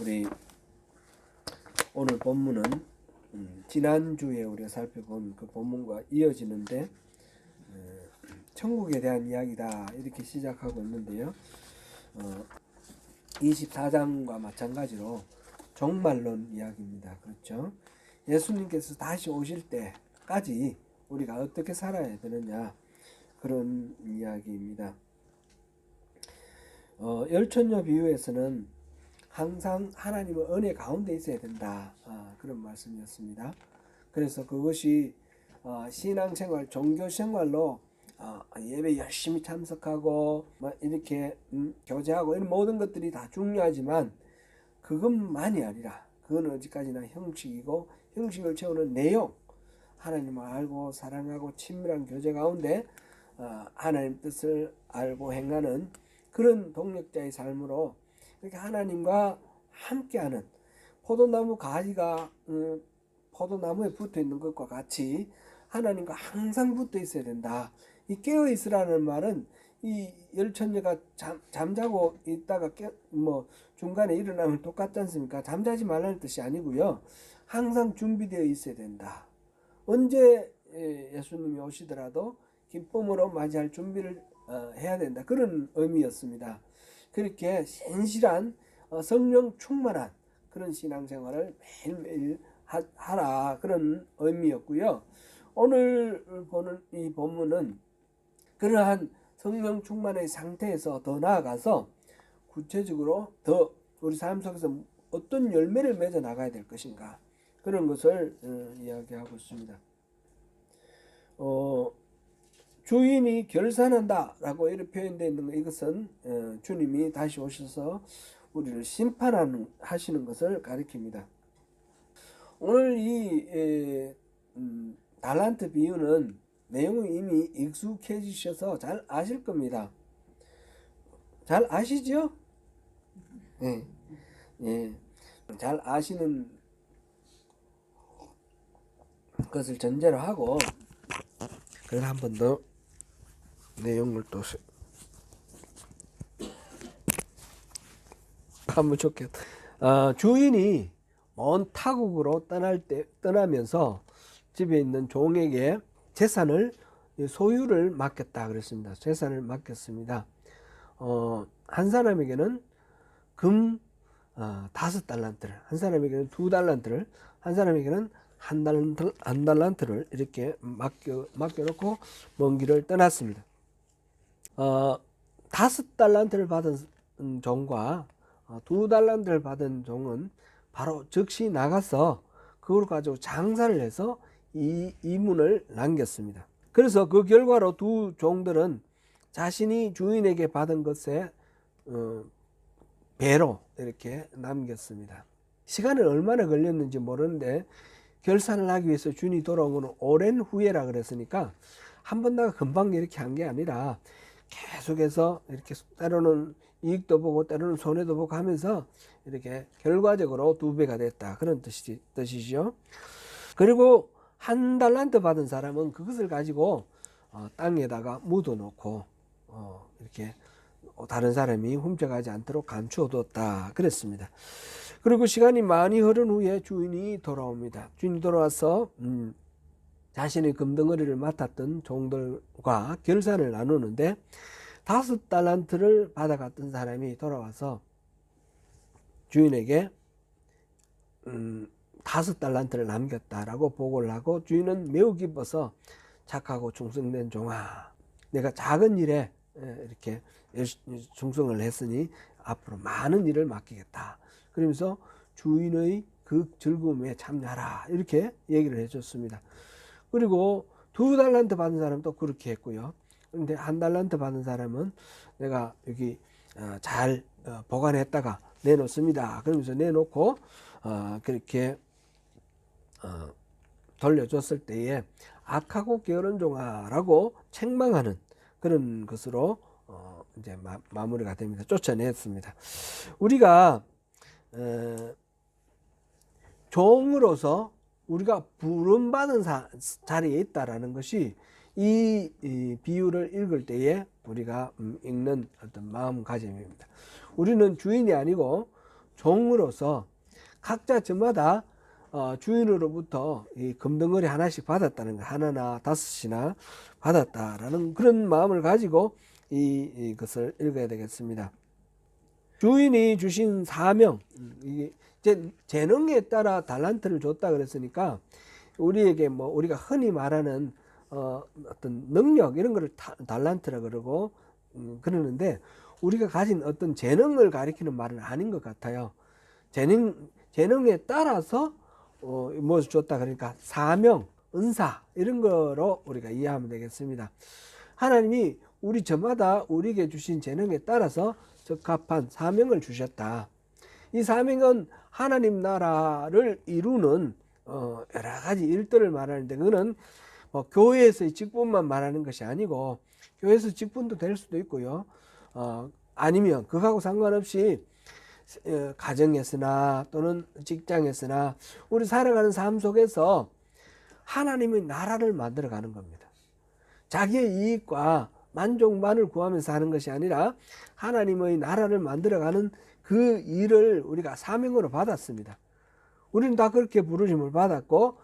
우리 오늘 본문은 지난주에 우리가 살펴본 그 본문과 이어지는데 천국에 대한 이야기다 이렇게 시작하고 있는데요. 24장과 마찬가지로 종말론 이야기입니다. 그렇죠? 예수님께서 다시 오실 때까지 우리가 어떻게 살아야 되느냐 그런 이야기입니다. 열천녀 비유에서는 항상 하나님의 은혜 가운데 있어야 된다. 그런 말씀이었습니다. 그래서 그것이 신앙생활, 종교생활로 예배 열심히 참석하고 이렇게 교제하고 이런 모든 것들이 다 중요하지만 그것만이 아니라 그건 어디까지나 형식이고 형식을 채우는 내용, 하나님을 알고 사랑하고 친밀한 교제 가운데 하나님 뜻을 알고 행하는 그런 동력자의 삶으로 이렇게 하나님과 함께하는 포도나무 가지가 포도나무에 붙어 있는 것과 같이 하나님과 항상 붙어 있어야 된다. 이 깨어 있으라는 말은 이 열천녀가 잠자고 있다가 중간에 일어나면 똑같지 않습니까? 잠자지 말라는 뜻이 아니고요. 항상 준비되어 있어야 된다. 언제 예수님이 오시더라도 기쁨으로 맞이할 준비를 해야 된다. 그런 의미였습니다. 그렇게 신실한 성령 충만한 그런 신앙생활을 매일매일 하라 그런 의미였고요. 오늘 보는 이 본문은 그러한 성령 충만의 상태에서 더 나아가서 구체적으로 더 우리 삶 속에서 어떤 열매를 맺어 나가야 될 것인가 그런 것을 이야기하고 있습니다. 주인이 결산한다 라고 이렇게 표현되어 있는 것, 이것은 주님이 다시 오셔서 우리를 심판하시는 것을 가리킵니다. 오늘 이 달란트 비유는 내용이 이미 익숙해지셔서 잘 아실 겁니다. 잘 아시죠? 네. 예. 잘 아시는 것을 전제로 하고 그래서 한 번 더 내용을 또 하면 좋겠다. 주인이 먼 타국으로 떠나면서 집에 있는 종에게 재산을 소유를 맡겼다 그랬습니다. 재산을 맡겼습니다. 한 사람에게는 금 5달란트를, 한 사람에게는 2달란트를, 한 사람에게는 한 달란트를 이렇게 맡겨놓고 먼 길을 떠났습니다. 5달란트를 받은 종과 2달란트를 받은 종은 바로 즉시 나가서 그걸 가지고 장사를 해서 이문을 남겼습니다. 그래서 그 결과로 두 종들은 자신이 주인에게 받은 것에 배로 이렇게 남겼습니다. 시간은 얼마나 걸렸는지 모르는데 결산을 하기 위해서 주인이 돌아온 것은 오랜 후에라 그랬으니까 한 번 나가 금방 이렇게 한 게 아니라 계속해서 이렇게 때로는 이익도 보고 때로는 손해도 보고 하면서 이렇게 결과적으로 2배가 됐다 그런 뜻이죠. 그리고 1달란트 받은 사람은 그것을 가지고 땅에다가 묻어놓고 이렇게 다른 사람이 훔쳐가지 않도록 감추어 뒀다 그랬습니다. 그리고 시간이 많이 흐른 후에 주인이 돌아옵니다. 주인이 돌아와서 자신의 금덩어리를 맡았던 종들과 결산을 나누는데 5달란트를 받아갔던 사람이 돌아와서 주인에게 5달란트를 남겼다라고 보고를 하고 주인은 매우 기뻐서 착하고 충성된 종아, 내가 작은 일에 이렇게 충성을 했으니 앞으로 많은 일을 맡기겠다. 그러면서 주인의 그 즐거움에 참여하라 이렇게 얘기를 해줬습니다. 그리고 2달란트 받은 사람도 그렇게 했고요. 그런데 1달란트 받은 사람은 내가 여기 잘 보관했다가 내놓습니다. 그러면서 내놓고 그렇게 돌려줬을 때에 악하고 게으른 종아라고 책망하는 그런 것으로 이제 마무리가 됩니다. 쫓아냈습니다. 우리가 종으로서 우리가 부름받은 자리에 있다라는 것이 이 비유를 읽을 때에 우리가 읽는 어떤 마음가짐입니다. 우리는 주인이 아니고 종으로서 각자 저마다 주인으로부터 이 금덩어리 하나씩 받았다는 거, 하나나 다섯이나 받았다라는 그런 마음을 가지고 이것을 읽어야 되겠습니다. 주인이 주신 사명, 이게 이제 재능에 따라 달란트를 줬다 그랬으니까 우리에게 뭐 우리가 흔히 말하는 어떤 능력 이런 거를 달란트라 그러고 그러는데 우리가 가진 어떤 재능을 가리키는 말은 아닌 것 같아요. 재능에 따라서 무엇을 줬다 그러니까 사명, 은사 이런 거로 우리가 이해하면 되겠습니다. 하나님이 우리 저마다 우리에게 주신 재능에 따라서 적합한 사명을 주셨다. 이 사명은 하나님 나라를 이루는 여러 가지 일들을 말하는데 그거는 뭐 교회에서의 직분만 말하는 것이 아니고 교회에서 직분도 될 수도 있고요. 아니면 그거하고 상관없이 가정에서나 또는 직장에서나 우리 살아가는 삶 속에서 하나님의 나라를 만들어가는 겁니다. 자기의 이익과 만족만을 구하면서 하는 것이 아니라 하나님의 나라를 만들어가는 그 일을 우리가 사명으로 받았습니다. 우리는 다 그렇게 부르심을 받았고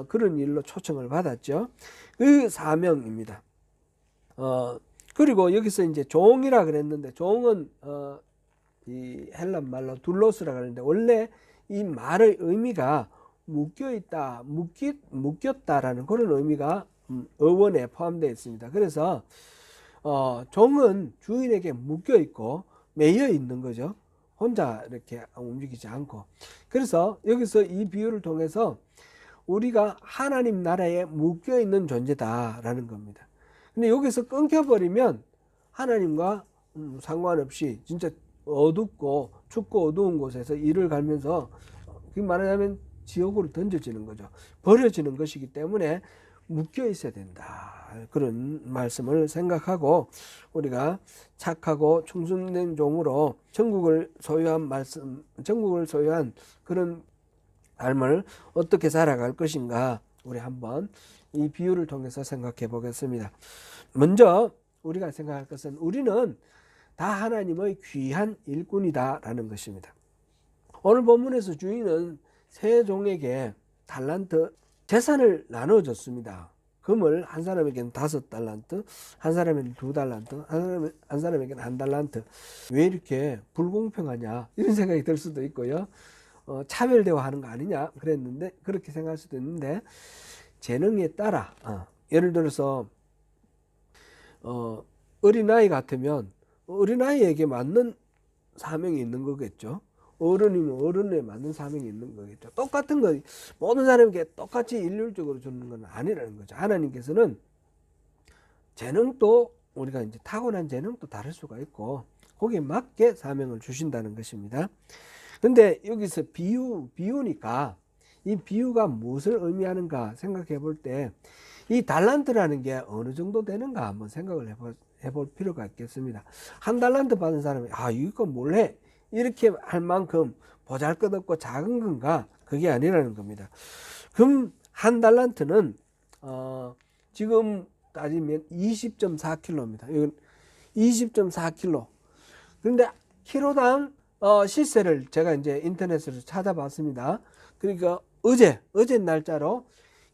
그런 일로 초청을 받았죠. 그 사명입니다. 그리고 여기서 이제 종이라 그랬는데 종은 이 헬란 말로 둘로스라 그러는데 원래 이 말의 의미가 묶여 있다, 묶였다라는 그런 의미가 어원에 포함되어 있습니다. 그래서 종은 주인에게 묶여 있고 매여 있는 거죠. 혼자 이렇게 움직이지 않고. 그래서 여기서 이 비유를 통해서 우리가 하나님 나라에 묶여 있는 존재다라는 겁니다. 근데 여기서 끊겨버리면 하나님과 상관없이 진짜 어둡고 춥고 어두운 곳에서 일을 갈면서 그 말하자면 지옥으로 던져지는 거죠. 버려지는 것이기 때문에 묶여 있어야 된다. 그런 말씀을 생각하고 우리가 착하고 충성된 종으로 천국을 소유한 그런 삶을 어떻게 살아갈 것인가 우리 한번 이 비유를 통해서 생각해 보겠습니다. 먼저 우리가 생각할 것은 우리는 다 하나님의 귀한 일꾼이다라는 것입니다. 오늘 본문에서 주인은 세 종에게 달란트 재산을 나눠줬습니다. 금을 한 사람에게는 5달란트, 한 사람에게는 2달란트, 한 사람에게는 1달란트. 왜 이렇게 불공평하냐 이런 생각이 들 수도 있고요. 차별 대우하는 거 아니냐 그랬는데 그렇게 생각할 수도 있는데 재능에 따라 예를 들어서 어린아이 같으면 어린아이에게 맞는 사명이 있는 거겠죠. 어른이면 어른에 맞는 사명이 있는 거겠죠. 똑같은 거 모든 사람에게 똑같이 일률적으로 주는 건 아니라는 거죠. 하나님께서는 재능도 우리가 이제 타고난 재능도 다를 수가 있고 거기에 맞게 사명을 주신다는 것입니다. 근데 여기서 비유니까 이 비유가 무엇을 의미하는가 생각해 볼 때 이 달란트라는 게 어느 정도 되는가 한번 생각을 해볼 필요가 있겠습니다. 1달란트 받은 사람이 이거 몰래 이렇게 할 만큼 보잘것없고 작은 건가? 그게 아니라는 겁니다. 금 1달란트는 지금 따지면 20.4kg입니다. 이건 20.4kg. 그런데 키로당 시세를 제가 이제 인터넷에서 찾아봤습니다. 그러니까 어제 날짜로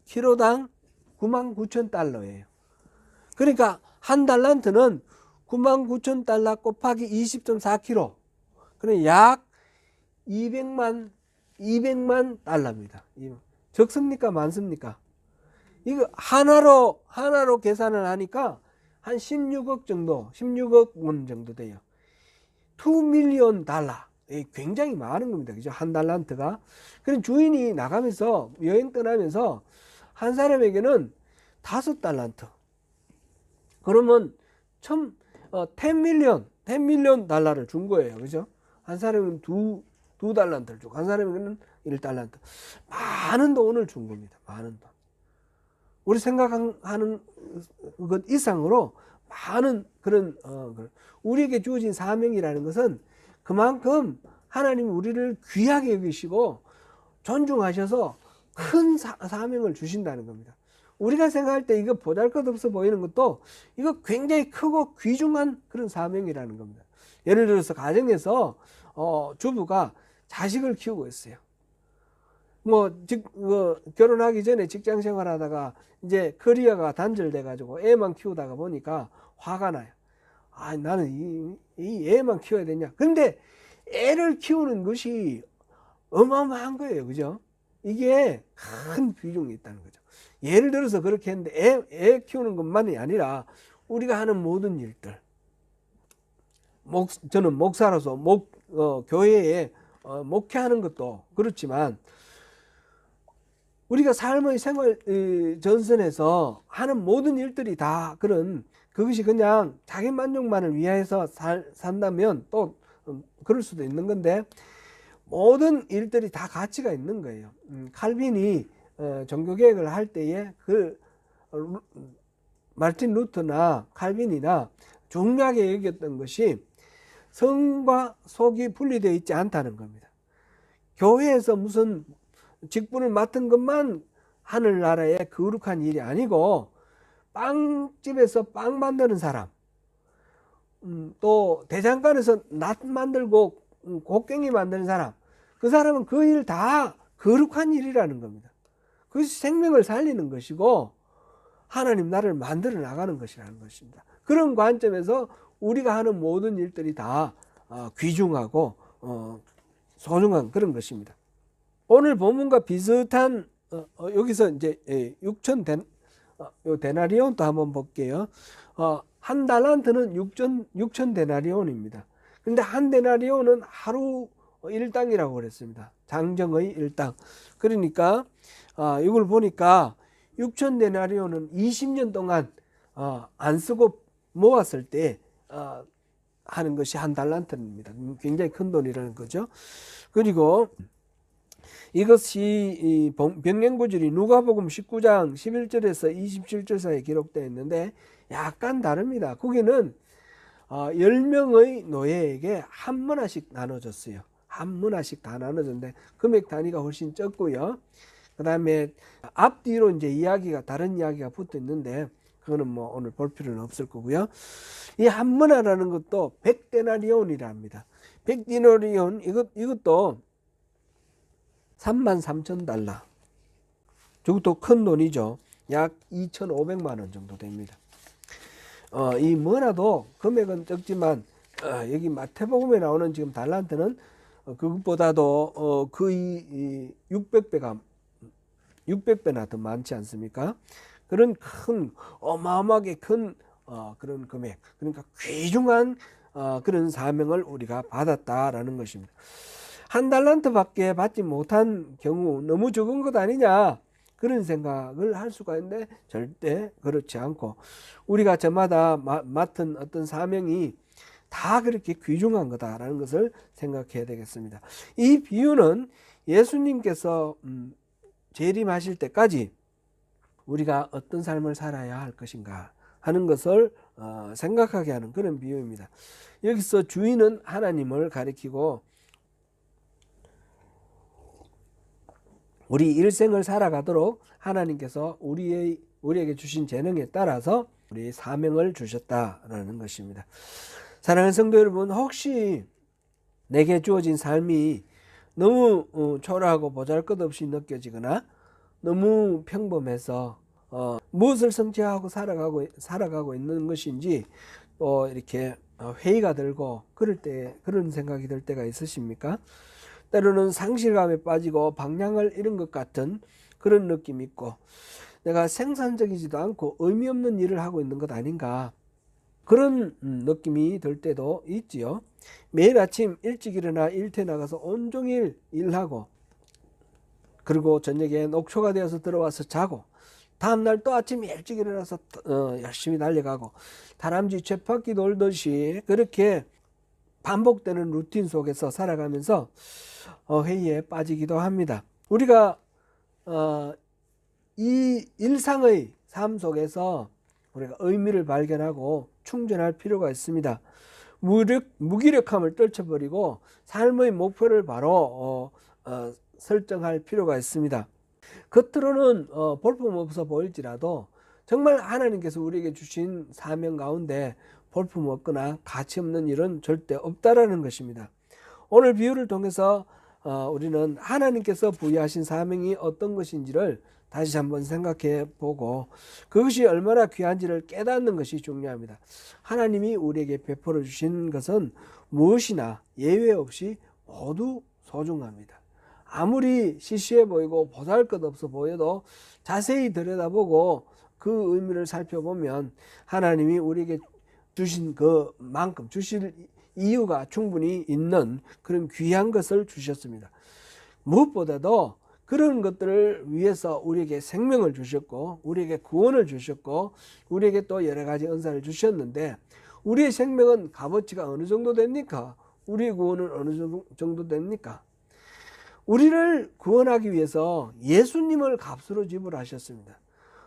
키로당 99,000달러예요. 그러니까 1달란트는 99,000달러 곱하기 20.4kg. 그럼 약 200만 달러입니다. 적습니까? 많습니까? 이거 하나로 계산을 하니까 한 16억 정도, 16억 원 정도 돼요. 2밀리언 달러. 굉장히 많은 겁니다. 그죠? 1달란트가. 그럼 주인이 나가면서 여행 떠나면서 한 사람에게는 5달란트. 그러면 10밀리언 달러를 준 거예요. 그죠? 한 사람은 2달란트를 주고 한 사람에게는 1달란트. 많은 돈을 준 겁니다. 많은 돈. 우리 생각하는 것 이상으로 많은 그런 우리에게 주어진 사명이라는 것은 그만큼 하나님이 우리를 귀하게 여기시고 존중하셔서 큰 사명을 주신다는 겁니다. 우리가 생각할 때 이거 보잘것없어 보이는 것도 이거 굉장히 크고 귀중한 그런 사명이라는 겁니다. 예를 들어서 가정에서 주부가 자식을 키우고 있어요. 결혼하기 전에 직장 생활하다가 이제 커리어가 단절돼 가지고 애만 키우다가 보니까 화가 나요. 나는 이 애만 키워야 되냐. 근데 애를 키우는 것이 어마어마한 거예요. 그죠? 이게 큰 비중이 있다는 거죠. 예를 들어서 그렇게 했는데 애 키우는 것만이 아니라 우리가 하는 모든 일들, 저는 목사로서 교회에 목회하는 것도 그렇지만 우리가 삶의 생활 전선에서 하는 모든 일들이 다 그것이 그냥 자기 만족만을 위해서 산다면 또 그럴 수도 있는 건데 모든 일들이 다 가치가 있는 거예요. 칼빈이 종교개혁을 할 때에 마르틴 루터나 칼빈이나 중요하게 여겼던 것이 성과 속이 분리되어 있지 않다는 겁니다. 교회에서 무슨 직분을 맡은 것만 하늘나라의 거룩한 일이 아니고 빵집에서 빵 만드는 사람, 또 대장간에서 낫 만들고 곡괭이 만드는 사람, 그 사람은 그 일 다 거룩한 일이라는 겁니다. 그것이 생명을 살리는 것이고 하나님 나라를 만들어 나가는 것이라는 것입니다. 그런 관점에서 우리가 하는 모든 일들이 다 귀중하고 소중한 그런 것입니다. 오늘 본문과 비슷한 여기서 이제 6천 데나리온도 한번 볼게요. 한 달란트는 6천 데나리온입니다. 그런데 한 데나리온은 하루 일당이라고 그랬습니다. 장정의 일당. 그러니까 이걸 보니까 6천 데나리온은 20년 동안 안 쓰고 모았을 때 하는 것이 한 달란트입니다. 굉장히 큰 돈이라는 거죠. 그리고 이것이 병행구절이 누가복음 19장 11절에서 27절 사이에 기록되어 있는데 약간 다릅니다. 거기는 10명의 노예에게 한 문화씩 나눠줬어요. 한 문화씩 다 나눠줬는데 금액 단위가 훨씬 적고요. 그 다음에 앞뒤로 이제 다른 이야기가 붙어 있는데 그거는 오늘 볼 필요는 없을 거고요. 이 한 문화라는 것도 100데나리온이라 합니다. 100데나리온 이것도 33,000달러. 저것도 큰 돈이죠. 약 2,500만 원 정도 됩니다. 이 뭐라도 금액은 적지만 여기 마태복음에 나오는 지금 달란트는 그것보다도 거의 600배나 더 많지 않습니까? 그런 어마어마하게 큰 그런 금액, 그러니까 귀중한 그런 사명을 우리가 받았다라는 것입니다. 한 달란트밖에 받지 못한 경우 너무 적은 것 아니냐 그런 생각을 할 수가 있는데 절대 그렇지 않고 우리가 저마다 맡은 어떤 사명이 다 그렇게 귀중한 거다라는 것을 생각해야 되겠습니다. 이 비유는 예수님께서 재림하실 때까지 우리가 어떤 삶을 살아야 할 것인가 하는 것을 생각하게 하는 그런 비유입니다. 여기서 주인은 하나님을 가리키고 우리 일생을 살아가도록 하나님께서 우리에게 주신 재능에 따라서 우리의 사명을 주셨다라는 것입니다. 사랑하는 성도 여러분, 혹시 내게 주어진 삶이 너무 초라하고 보잘것없이 느껴지거나 너무 평범해서 무엇을 성취하고 살아가고 있는 것인지 또 이렇게 회의가 들고 그런 생각이 들 때가 있으십니까? 때로는 상실감에 빠지고 방향을 잃은 것 같은 그런 느낌이 있고 내가 생산적이지도 않고 의미 없는 일을 하고 있는 것 아닌가 그런 느낌이 들 때도 있지요. 매일 아침 일찍 일어나 일터에 나가서 온종일 일하고 그리고 저녁에 녹초가 되어서 들어와서 자고 다음날 또 아침 일찍 일어나서 열심히 달려가고 다람쥐 쳇바퀴 돌듯이 그렇게 반복되는 루틴 속에서 살아가면서 회의에 빠지기도 합니다. 우리가 이 일상의 삶 속에서 우리가 의미를 발견하고 충전할 필요가 있습니다. 무기력함을 떨쳐버리고 삶의 목표를 바로 설정할 필요가 있습니다. 겉으로는 볼품없어 보일지라도 정말 하나님께서 우리에게 주신 사명 가운데 볼품없거나 가치없는 일은 절대 없다라는 것입니다. 오늘 비유를 통해서 우리는 하나님께서 부여하신 사명이 어떤 것인지를 다시 한번 생각해 보고 그것이 얼마나 귀한지를 깨닫는 것이 중요합니다. 하나님이 우리에게 베풀어 주신 것은 무엇이나 예외 없이 모두 소중합니다. 아무리 시시해 보이고 보잘것없어 보여도 자세히 들여다보고 그 의미를 살펴보면 하나님이 우리에게 주신 그만큼 주실 이유가 충분히 있는 그런 귀한 것을 주셨습니다. 무엇보다도 그런 것들을 위해서 우리에게 생명을 주셨고 우리에게 구원을 주셨고 우리에게 또 여러 가지 은사를 주셨는데 우리의 생명은 값어치가 어느 정도 됩니까? 우리의 구원은 어느 정도 됩니까? 우리를 구원하기 위해서 예수님을 값으로 지불하셨습니다.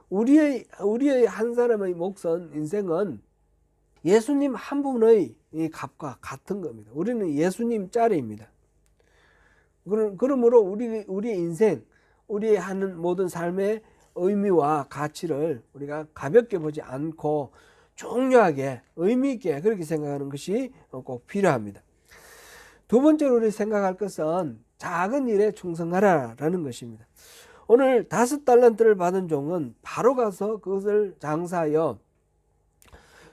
우리의 한 사람의 몫은 인생은 예수님 한 분의 이 값과 같은 겁니다. 우리는 예수님 짜리입니다. 그러므로 우리의 인생, 우리의 하는 모든 삶의 의미와 가치를 우리가 가볍게 보지 않고 중요하게 의미 있게 그렇게 생각하는 것이 꼭 필요합니다. 두 번째로 우리 생각할 것은 작은 일에 충성하라라는 것입니다. 오늘 5달란트를 받은 종은 바로 가서 그것을 장사하여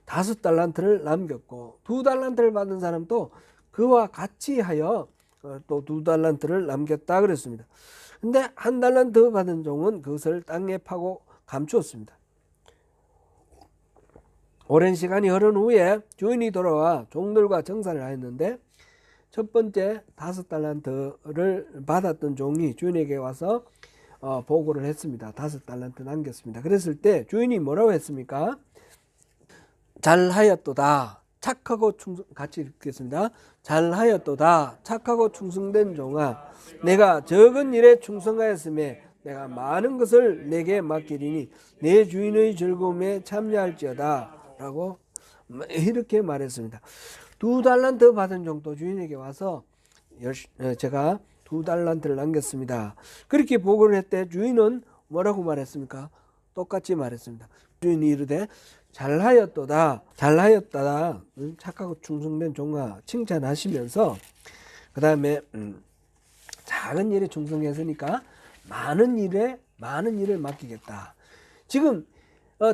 5달란트를 남겼고 2달란트를 받은 사람도 그와 같이 하여 또 2달란트를 남겼다 그랬습니다. 근데 1달란트 받은 종은 그것을 땅에 파고 감추었습니다. 오랜 시간이 흐른 후에 주인이 돌아와 종들과 정산을 하였는데 첫 번째 5달란트를 받았던 종이 주인에게 와서 보고를 했습니다. 5달란트 남겼습니다. 그랬을 때 주인이 뭐라고 했습니까? 잘하였도다. 착하고 충성, 같이 읽겠습니다. 잘하였도다. 착하고 충성된 종아, 내가 적은 일에 충성하였음에 내가 많은 것을 내게 맡기리니 내 주인의 즐거움에 참여할지어다 라고 이렇게 말했습니다. 2달란트 받은 종도 주인에게 와서 제가 2달란트를 남겼습니다. 그렇게 보고를 했대. 주인은 뭐라고 말했습니까? 똑같이 말했습니다. 주인이 이르되 잘하였다 착하고 충성된 종아 칭찬하시면서 그 다음에 작은 일에 충성했으니까 많은 일을 맡기겠다. 지금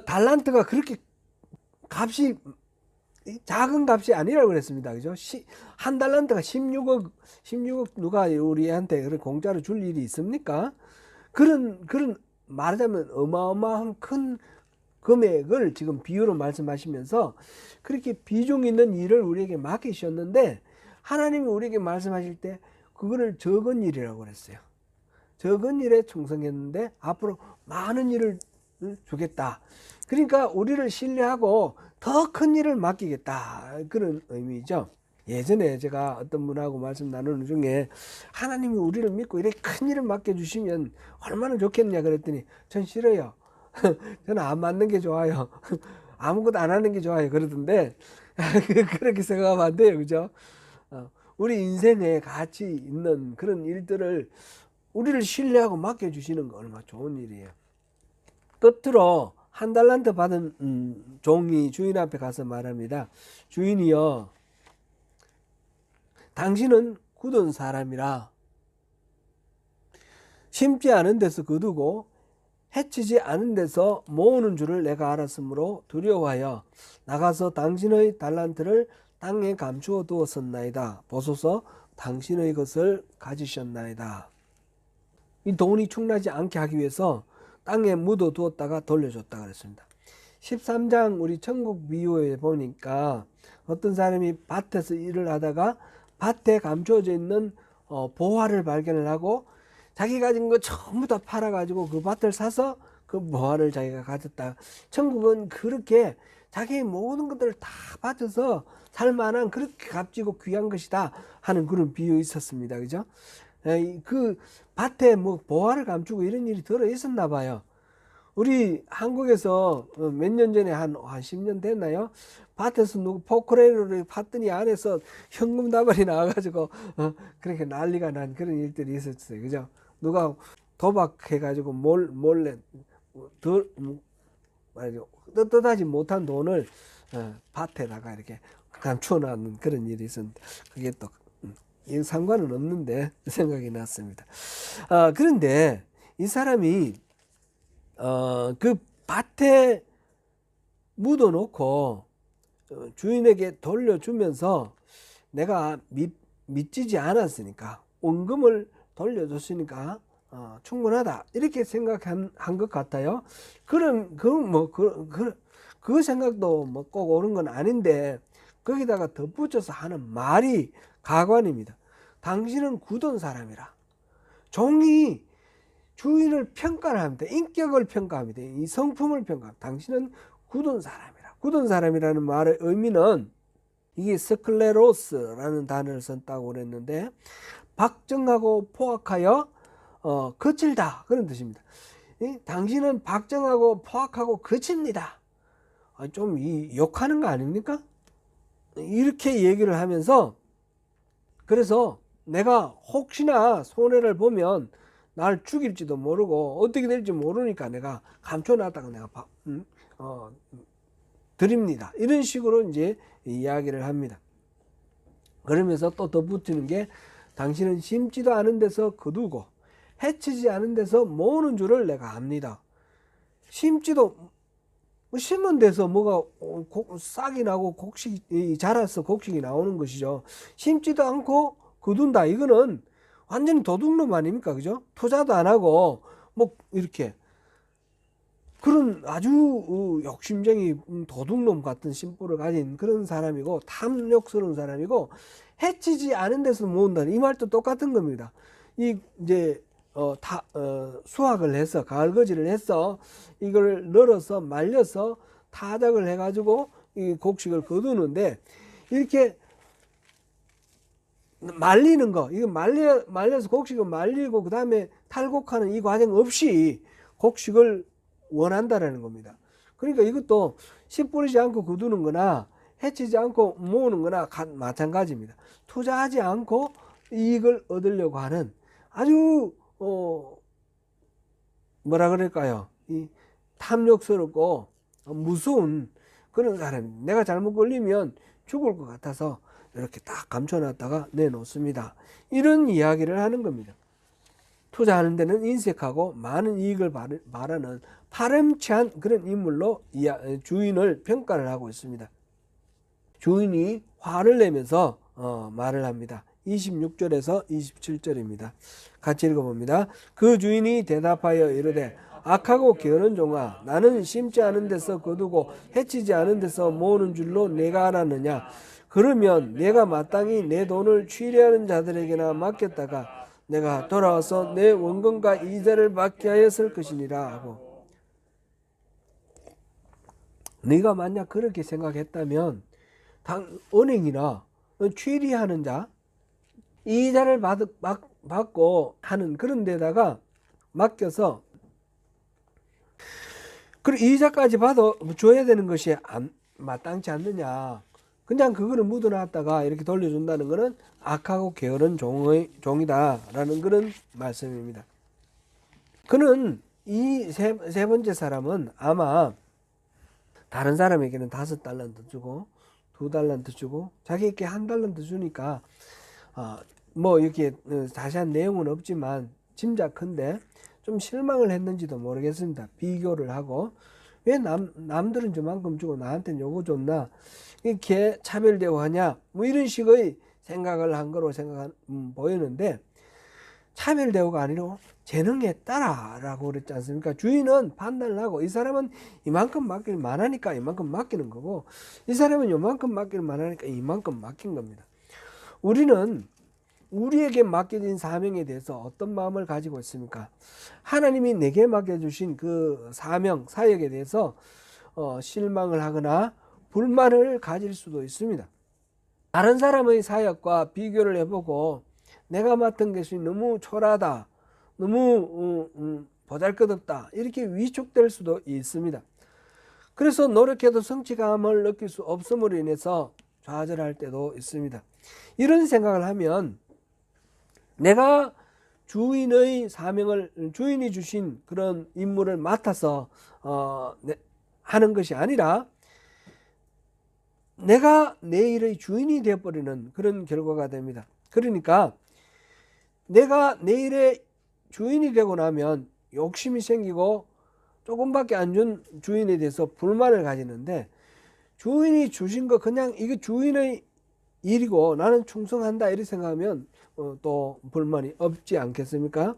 달란트가 그렇게 값이 작은 값이 아니라고 그랬습니다. 그죠? 한 달란트가 16억 누가 우리한테 공짜로 줄 일이 있습니까? 그런 말하자면 어마어마한 큰 금액을 지금 비유로 말씀하시면서 그렇게 비중 있는 일을 우리에게 맡기셨는데 하나님이 우리에게 말씀하실 때 그거를 적은 일이라고 그랬어요. 적은 일에 충성했는데 앞으로 많은 일을 주겠다. 그러니까 우리를 신뢰하고 더 큰 일을 맡기겠다. 그런 의미죠. 예전에 제가 어떤 분하고 말씀 나누는 중에 하나님이 우리를 믿고 이렇게 큰 일을 맡겨주시면 얼마나 좋겠냐 그랬더니 전 싫어요. 저는 안 맞는 게 좋아요. 아무것도 안 하는 게 좋아요. 그러던데 그렇게 생각하면 안 돼요. 그죠? 우리 인생에 가치 있는 그런 일들을 우리를 신뢰하고 맡겨주시는 거 얼마나 좋은 일이에요. 끝으로 1달란트 받은 종이 주인 앞에 가서 말합니다. 주인이여, 당신은 굳은 사람이라 심지 않은 데서 거두고 해치지 않은 데서 모으는 줄을 내가 알았으므로 두려워하여 나가서 당신의 달란트를 땅에 감추어 두었었나이다. 보소서, 당신의 것을 가지셨나이다. 이 돈이 충나지 않게 하기 위해서 땅에 묻어 두었다가 돌려줬다 그랬습니다. 13장 우리 천국 비유에 보니까 어떤 사람이 밭에서 일을 하다가 밭에 감추어져 있는 보화를 발견을 하고 자기 가진 거 전부 다 팔아가지고 그 밭을 사서 그 보화를 자기가 가졌다. 천국은 그렇게 자기의 모든 것들을 다 바쳐서 살만한 그렇게 값지고 귀한 것이다 하는 그런 비유 있었습니다. 그죠? 그 밭에 뭐 보화를 감추고 이런 일이 들어 있었나 봐요. 우리 한국에서 몇 년 전에 한 10년 됐나요? 밭에서 누구 포크레인을 팠더니 안에서 현금 다발이 나와가지고 그렇게 난리가 난 그런 일들이 있었어요. 그죠? 누가 도박해가지고 몰래 뜻하지 못한 돈을 밭에다가 이렇게 감추어놨는 그런 일이 있었는데 그게 또 상관은 없는데 생각이 났습니다. 그런데 이 사람이 그 밭에 묻어놓고 주인에게 돌려주면서 내가 믿지지 않았으니까 원금을 돌려줬으니까 충분하다 이렇게 생각한 것 같아요. 그럼 그 생각도 뭐 꼭 옳은 건 아닌데 거기다가 덧붙여서 하는 말이 가관입니다. 당신은 굳은 사람이라. 종이 주인을 평가를 합니다. 인격을 평가합니다. 이 성품을 평가합니다. 당신은 굳은 사람이라. 굳은 사람이라는 말의 의미는 이게 스클레로스라는 단어를 썼다고 그랬는데 박정하고 포악하여 거칠다 그런 뜻입니다. 당신은 박정하고 포악하고 거칩니다. 좀 욕하는 거 아닙니까? 이렇게 얘기를 하면서 그래서 내가 혹시나 손해를 보면 날 죽일지도 모르고 어떻게 될지 모르니까 내가 감춰놨다가 내가 드립니다. 이런 식으로 이제 이야기를 합니다. 그러면서 또 덧붙이는 게 당신은 심지도 않은 데서 거두고 해치지 않은 데서 모으는 줄을 내가 압니다. 심지도 심은 데서 뭐가 싹이 나고 곡식이 자라서 곡식이 나오는 것이죠. 심지도 않고 거둔다. 이거는 완전히 도둑놈 아닙니까? 그죠? 투자도 안 하고 뭐 이렇게 그런 아주 욕심쟁이 도둑놈 같은 심보를 가진 그런 사람이고 탐욕스러운 사람이고 해치지 않은 데서 모은다. 이 말도 똑같은 겁니다. 이제 수확을 해서 가을거지를 해서 이걸 널어서 말려서 타작을 해가지고 이 곡식을 거두는데 이렇게 말리는 거, 이거 말려서 곡식을 말리고 그 다음에 탈곡하는 이 과정 없이 곡식을 원한다라는 겁니다. 그러니까 이것도 씨 뿌리지 않고 거두는 거나 해치지 않고 모으는 거나 마찬가지입니다. 투자하지 않고 이익을 얻으려고 하는 아주 뭐라 그럴까요? 이 탐욕스럽고 무서운 그런 사람입니다. 내가 잘못 걸리면 죽을 것 같아서 이렇게 딱 감춰놨다가 내놓습니다. 이런 이야기를 하는 겁니다. 투자하는 데는 인색하고 많은 이익을 바라는 파렴치한 그런 인물로 주인을 평가를 하고 있습니다. 주인이 화를 내면서 말을 합니다. 26절에서 27절입니다. 같이 읽어봅니다. 그 주인이 대답하여 이르되 악하고 게으른 종아, 나는 심지 않은 데서 거두고 해치지 않은 데서 모으는 줄로 내가 알았느냐. 그러면 내가 마땅히 내 돈을 취리하는 자들에게나 맡겼다가 내가 돌아와서 내 원금과 이자를 받게 하였을 것이니라 하고. 네가 만약 그렇게 생각했다면 은행이나 취리하는 자, 이자를 받고 하는 그런 데다가 맡겨서 그리고 이자까지 줘야 되는 것이 마땅치 않느냐. 그냥 그거를 묻어놨다가 이렇게 돌려준다는 것은 악하고 게으른 종이다라는 그런 말씀입니다. 그는 이 세 번째 사람은 아마 다른 사람에게는 5달란트 주고 2달란트 주고 자기에게 1달란트 주니까 뭐 이렇게 자세한 내용은 없지만 짐작컨대 좀 실망을 했는지도 모르겠습니다. 비교를 하고 왜 남들은 저만큼 주고 나한테는 요거 줬나 이렇게 차별 대우하냐 뭐 이런 식의 생각을 한 거로 보이는데 차별 대우가 아니라 재능에 따라라고 그랬지 않습니까? 주인은 판단을 하고 이 사람은 이만큼 맡길 만하니까 이만큼 맡기는 거고 이 사람은 요만큼 맡길 만하니까 이만큼 맡긴 겁니다. 우리는 우리에게 맡겨진 사명에 대해서 어떤 마음을 가지고 있습니까? 하나님이 내게 맡겨주신 그 사명, 사역에 대해서 실망을 하거나 불만을 가질 수도 있습니다. 다른 사람의 사역과 비교를 해보고 내가 맡은 것이 너무 초라하다, 너무 보잘것없다 이렇게 위축될 수도 있습니다. 그래서 노력해도 성취감을 느낄 수 없음으로 인해서 좌절할 때도 있습니다. 이런 생각을 하면 내가 주인의 사명을 주인이 주신 그런 임무를 맡아서 하는 것이 아니라 내가 내 일의 주인이 되어버리는 그런 결과가 됩니다. 그러니까 내가 내 일의 주인이 되고 나면 욕심이 생기고 조금밖에 안 준 주인에 대해서 불만을 가지는데, 주인이 주신 거 그냥 이게 주인의 일이고 나는 충성한다 이렇게 생각하면 또 불만이 없지 않겠습니까?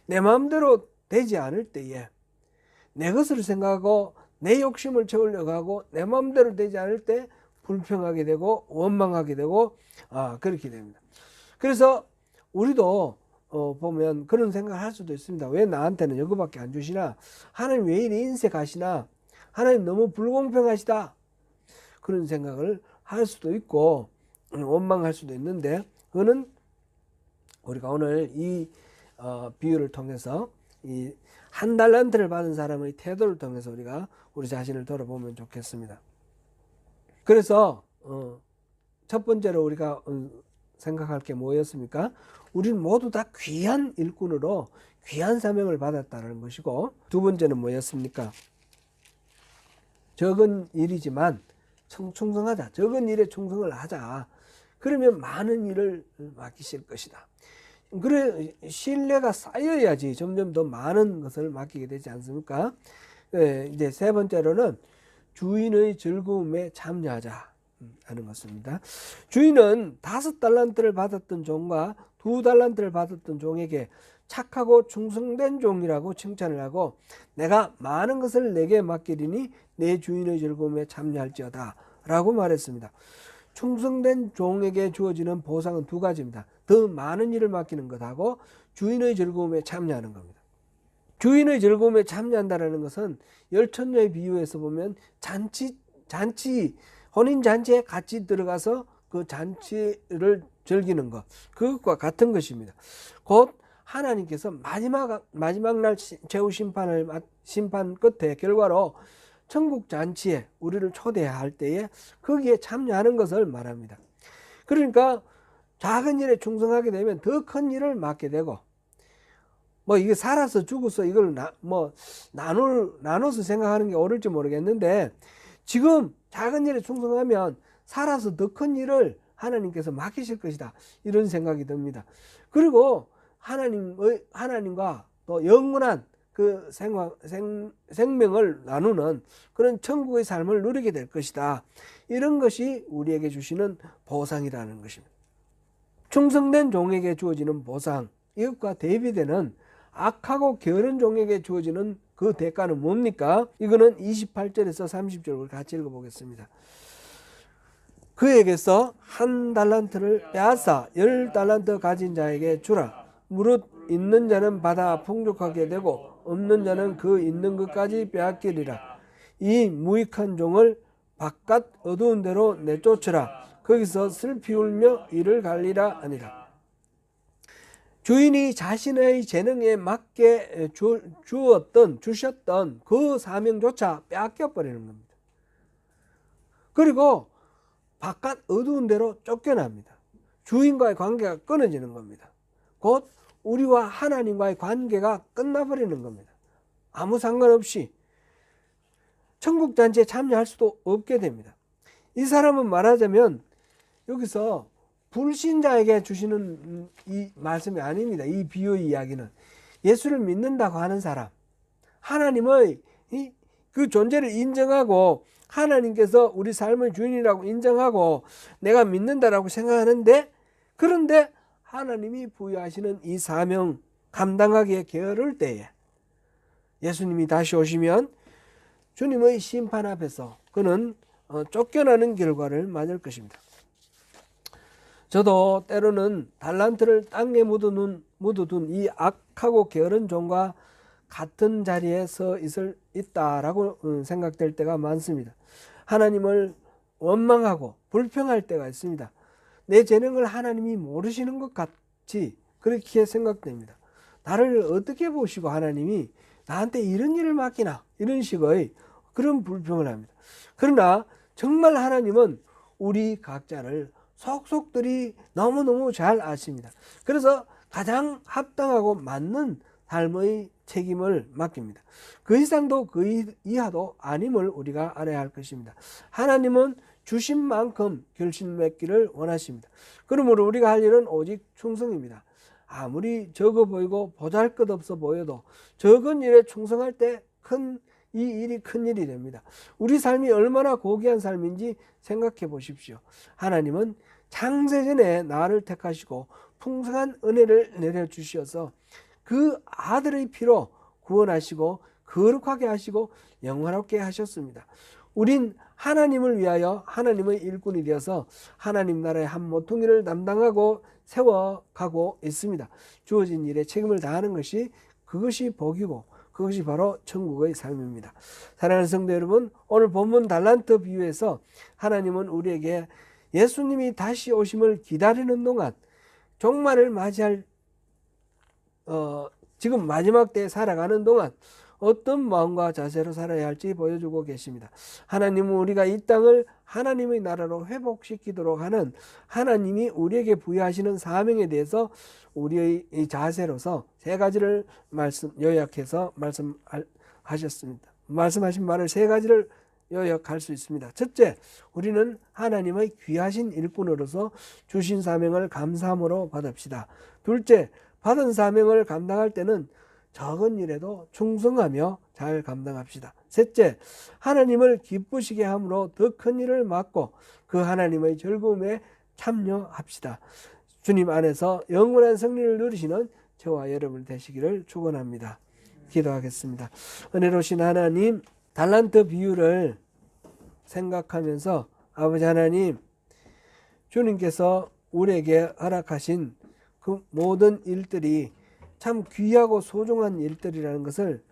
내 마음대로 되지 않을 때에 내 것을 생각하고 내 욕심을 채우려고 하고 내 마음대로 되지 않을 때 불평하게 되고 원망하게 되고 그렇게 됩니다. 그래서 우리도 보면 그런 생각을 할 수도 있습니다. 왜 나한테는 이거밖에 안 주시나? 하나님 왜 이리 인색하시나? 하나님 너무 불공평하시다. 그런 생각을 할 수도 있고 원망할 수도 있는데, 그거는 우리가 오늘 이 비유를 통해서 이 한 달란트를 받은 사람의 태도를 통해서 우리가 우리 자신을 돌아보면 좋겠습니다. 그래서 첫 번째로 우리가 생각할 게 뭐였습니까? 우리는 모두 다 귀한 일꾼으로 귀한 사명을 받았다는 것이고, 두 번째는 뭐였습니까? 적은 일이지만 충성하자. 적은 일에 충성을 하자. 그러면 많은 일을 맡기실 것이다. 그래 신뢰가 쌓여야지 점점 더 많은 것을 맡기게 되지 않습니까? 이제 세 번째로는 주인의 즐거움에 참여하자 하는 것입니다. 주인은 5달란트를 받았던 종과 2달란트를 받았던 종에게 착하고 충성된 종이라고 칭찬을 하고, 내가 많은 것을 내게 맡기리니 내 주인의 즐거움에 참여할지어다 라고 말했습니다. 충성된 종에게 주어지는 보상은 두 가지입니다. 더 많은 일을 맡기는 것하고 주인의 즐거움에 참여하는 겁니다. 주인의 즐거움에 참여한다는 것은 열천녀의 비유에서 보면 잔치 혼인잔치에 같이 들어가서 그 잔치를 즐기는 것, 그것과 같은 것입니다. 곧 하나님께서 마지막 날 최후 심판 끝에 결과로 천국 잔치에 우리를 초대할 때에 거기에 참여하는 것을 말합니다. 그러니까 작은 일에 충성하게 되면 더 큰 일을 맡게 되고, 이게 살아서 죽어서 이걸 나눠서 생각하는 게 옳을지 모르겠는데, 지금 작은 일에 충성하면 살아서 더 큰 일을 하나님께서 맡기실 것이다, 이런 생각이 듭니다. 그리고 하나님과 또 영원한 그 생명을 나누는 그런 천국의 삶을 누리게 될 것이다, 이런 것이 우리에게 주시는 보상이라는 것입니다. 충성된 종에게 주어지는 보상, 이것과 대비되는 악하고 게으른 종에게 주어지는 그 대가는 뭡니까? 이거는 28절에서 30절을 같이 읽어보겠습니다. 그에게서 1달란트를 빼앗아 10달란트 가진 자에게 주라. 무릇 있는 자는 받아 풍족하게 되고 없는 자는 그 있는 것까지 빼앗기리라. 이 무익한 종을 바깥 어두운 데로 내쫓으라. 거기서 슬피 울며 이를 갈리라 하니라. 주인이 자신의 재능에 맞게 주셨던 그 사명조차 빼앗겨 버리는 겁니다. 그리고 바깥 어두운 데로 쫓겨납니다. 주인과의 관계가 끊어지는 겁니다. 곧 우리와 하나님과의 관계가 끝나버리는 겁니다. 아무 상관없이 천국 잔치에 참여할 수도 없게 됩니다. 이 사람은 말하자면 여기서 불신자에게 주시는 이 말씀이 아닙니다. 이 비유의 이야기는 예수를 믿는다고 하는 사람, 하나님의 그 존재를 인정하고 하나님께서 우리 삶의 주인이라고 인정하고 내가 믿는다라고 생각하는데, 그런데 하나님이 부여하시는 이 사명 감당하기에 게으를 때에 예수님이 다시 오시면 주님의 심판 앞에서 그는 쫓겨나는 결과를 맞을 것입니다. 저도 때로는 달란트를 땅에 묻어둔 이 악하고 게으른 종과 같은 자리에 서 있다라고 생각될 때가 많습니다. 하나님을 원망하고 불평할 때가 있습니다. 내 재능을 하나님이 모르시는 것 같이 그렇게 생각됩니다. 나를 어떻게 보시고 하나님이 나한테 이런 일을 맡기나, 이런 식의 그런 불평을 합니다. 그러나 정말 하나님은 우리 각자를 속속들이 너무너무 잘 아십니다. 그래서 가장 합당하고 맞는 삶의 책임을 맡깁니다. 그 이상도 그 이하도 아님을 우리가 알아야 할 것입니다. 하나님은 주신 만큼 결실 맺기를 원하십니다. 그러므로 우리가 할 일은 오직 충성입니다. 아무리 적어 보이고 보잘것없어 보여도 적은 일에 충성할 때 이 일이 큰 일이 됩니다. 우리 삶이 얼마나 고귀한 삶인지 생각해 보십시오. 하나님은 창세전에 나를 택하시고 풍성한 은혜를 내려주셔서 그 아들의 피로 구원하시고 거룩하게 하시고 영화롭게 하셨습니다. 우린 하나님을 위하여 하나님의 일꾼이 되어서 하나님 나라의 한 모퉁이를 담당하고 세워가고 있습니다. 주어진 일에 책임을 다하는 것이 그것이 복이고 그것이 바로 천국의 삶입니다. 사랑하는 성도 여러분, 오늘 본문 달란트 비유에서 하나님은 우리에게 예수님이 다시 오심을 기다리는 동안 종말을 맞이할 지금 마지막 때에 살아가는 동안 어떤 마음과 자세로 살아야 할지 보여주고 계십니다. 하나님은 우리가 이 땅을 하나님의 나라로 회복시키도록 하는 하나님이 우리에게 부여하시는 사명에 대해서 우리의 이 자세로서 세 가지를 요약해서 말씀하셨습니다. 말씀하신 말을 세 가지를 요약할 수 있습니다. 첫째, 우리는 하나님의 귀하신 일꾼으로서 주신 사명을 감사함으로 받읍시다. 둘째, 받은 사명을 감당할 때는 적은 일에도 충성하며 잘 감당합시다. 셋째, 하나님을 기쁘시게 함으로 더 큰 일을 맡고 그 하나님의 즐거움에 참여합시다. 주님 안에서 영원한 승리를 누리시는 저와 여러분 되시기를 축원합니다. 기도하겠습니다. 은혜로우신 하나님, 달란트 비유를 생각하면서 아버지 하나님, 주님께서 우리에게 허락하신 그 모든 일들이 참 귀하고 소중한 일들이라는 것을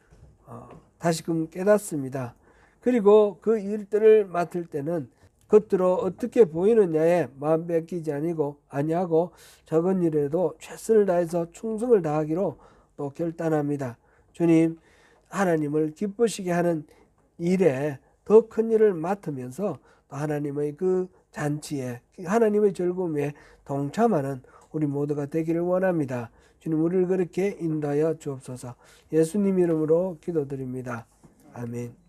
다시금 깨닫습니다. 그리고 그 일들을 맡을 때는 겉으로 어떻게 보이느냐에 마음 뺏기지 아니하고 적은 일에도 최선을 다해서 충성을 다하기로 또 결단합니다. 주님, 하나님을 기쁘시게 하는 일에 더 큰 일을 맡으면서 또 하나님의 그 잔치에 하나님의 즐거움에 동참하는 우리 모두가 되기를 원합니다. 주님, 우리를 그렇게 인도하여 주옵소서. 예수님 이름으로 기도드립니다. 아멘.